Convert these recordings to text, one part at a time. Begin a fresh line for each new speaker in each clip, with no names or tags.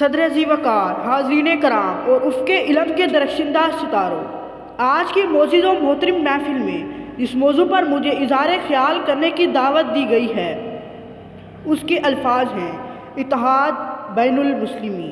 صدر ذی وقار، حاضرین کرام اور افق علم کے درخشندہ ستاروں، آج کی معزز و محترم محفل میں جس موضوع پر مجھے اظہار خیال کرنے کی دعوت دی گئی ہے اس کے الفاظ ہیں اتحاد بین المسلمین۔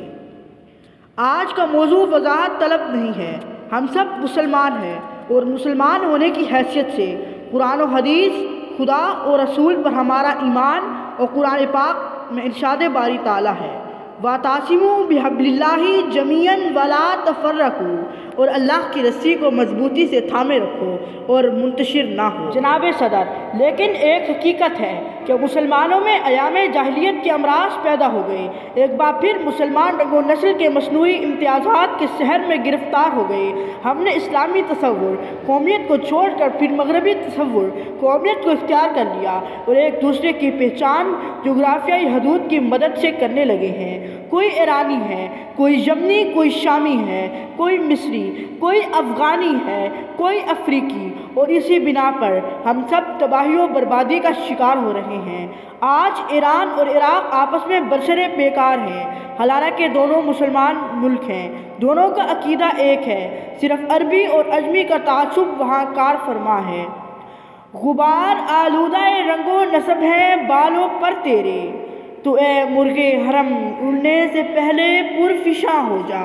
آج کا موضوع وضاحت طلب نہیں ہے، ہم سب مسلمان ہیں اور مسلمان ہونے کی حیثیت سے قرآن و حدیث، خدا اور رسول پر ہمارا ایمان اور قرآن پاک میں ارشاد باری تعالیٰ ہے وَاعْتَصِمُوا بِحَبْلِ اللَّهِ جَمِيعًا وَلَا تَفَرَّقُوا، اور اللہ کی رسی کو مضبوطی سے تھامے رکھو اور منتشر نہ ہو۔ جناب صدر، لیکن ایک حقیقت ہے کہ مسلمانوں میں ایام جاہلیت کے امراض پیدا ہو گئے، ایک بار پھر مسلمان رنگ و نسل کے مصنوعی امتیازات کے سحر میں گرفتار ہو گئے۔ ہم نے اسلامی تصور قومیت کو چھوڑ کر پھر مغربی تصور قومیت کو اختیار کر لیا اور ایک دوسرے کی پہچان جغرافیائی حدود کی مدد سے کرنے لگے ہیں۔ کوئی ایرانی ہے، کوئی یمنی، کوئی شامی ہے، کوئی مصری، کوئی افغانی ہے، کوئی افریقی، اور اسی بنا پر ہم سب تباہی و بربادی کا شکار ہو رہے ہیں۔ آج ایران اور عراق آپس میں برسر پیکار ہیں، حالانکہ دونوں مسلمان ملک ہیں، دونوں کا عقیدہ ایک ہے، صرف عربی اور عجمی کا تعصب وہاں کار فرما ہے۔ غبار آلودہ رنگ و نسب ہے بالوں پر تیرے، تو اے مرغے حرم اڑنے سے پہلے پرفشاں ہو جا۔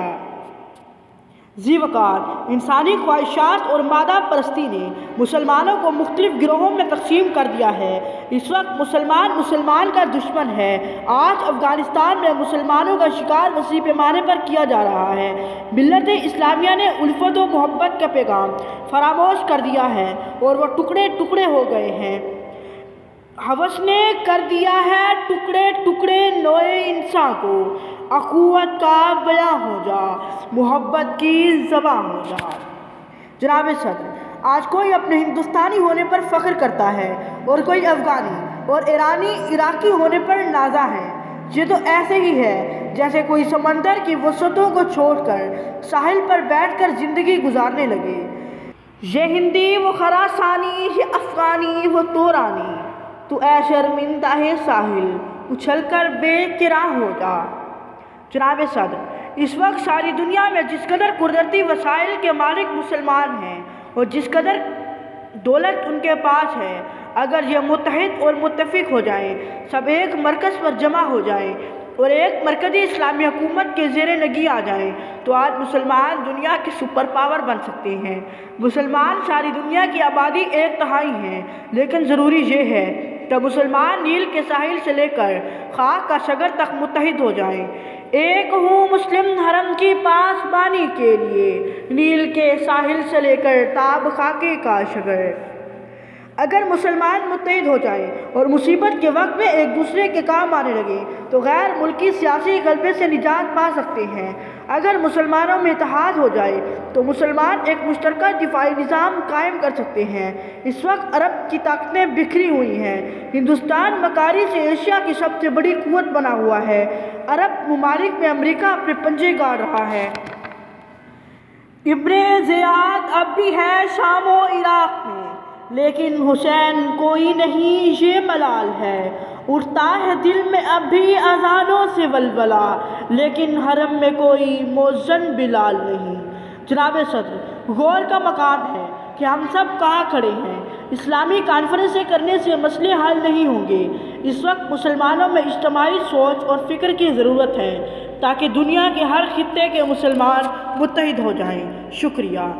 ذی وقار، انسانی خواہشات اور مادہ پرستی نے مسلمانوں کو مختلف گروہوں میں تقسیم کر دیا ہے۔ اس وقت مسلمان کا دشمن ہے۔ آج افغانستان میں مسلمانوں کا شکار وسیع پیمانے پر کیا جا رہا ہے۔ ملت اسلامیہ نے الفت و محبت کا پیغام فراموش کر دیا ہے اور وہ ٹکڑے ٹکڑے ہو گئے ہیں۔ ہوس نے کر دیا ہے ٹکڑے ٹکڑے نوع انساں کو، اخوت کا بیاں ہو جا، محبت کی زباں ہو جا۔ جناب صدر، آج کوئی اپنے ہندوستانی ہونے پر فخر کرتا ہے اور کوئی افغانی اور ایرانی عراقی ہونے پر نازا ہے۔ یہ تو ایسے ہی ہے جیسے کوئی سمندر کی وسعتوں کو چھوڑ کر ساحل پر بیٹھ کر زندگی گزارنے لگے۔ یہ ہندی وہ خراسانی، یہ افغانی وہ تورانی، تو اے شرمندہ ساحل اچھل کر بے کرا ہو جا۔ جناب صدر، اس وقت ساری دنیا میں جس قدر قدرتی وسائل کے مالک مسلمان ہیں اور جس قدر دولت ان کے پاس ہے، اگر یہ متحد اور متفق ہو جائیں، سب ایک مرکز پر جمع ہو جائیں اور ایک مرکزی اسلامی حکومت کے زیر نگی آ جائیں تو آج مسلمان دنیا کے سپر پاور بن سکتے ہیں۔ مسلمان ساری دنیا کی آبادی 1/3 ہیں، لیکن ضروری یہ ہے کہ مسلمان نیل کے ساحل سے لے کر خاک کا شگر تک متحد ہو جائیں۔ ایک ہوں مسلم حرم کی پاسبانی کے لیے، نیل کے ساحل سے لے کر تاب خاکے کا شگر۔ اگر مسلمان متحد ہو جائیں اور مصیبت کے وقت میں ایک دوسرے کے کام آنے لگیں تو غیر ملکی سیاسی غلبے سے نجات پا سکتے ہیں۔ اگر مسلمانوں میں اتحاد ہو جائے تو مسلمان ایک مشترکہ دفاعی نظام قائم کر سکتے ہیں۔ اس وقت عرب کی طاقتیں بکھری ہوئی ہیں، ہندوستان مکاری سے ایشیا کی سب سے بڑی قوت بنا ہوا ہے، عرب ممالک میں امریکہ اپنے پنجے گاڑ رہا ہے۔ ابن زیاد اب بھی ہے شام و عراق میں، لیکن حسین کوئی نہیں یہ ملال ہے، اٹھتا ہے دل میں اب بھی اذانوں سے ولولہ، لیکن حرم میں کوئی مؤذن بلال نہیں۔ جناب صدر، غور کا مقام ہے کہ ہم سب کہاں کھڑے ہیں۔ اسلامی کانفرنسیں کرنے سے مسئلے حل نہیں ہوں گے۔ اس وقت مسلمانوں میں اجتماعی سوچ اور فکر کی ضرورت ہے تاکہ دنیا کے ہر خطے کے مسلمان متحد ہو جائیں۔ شکریہ۔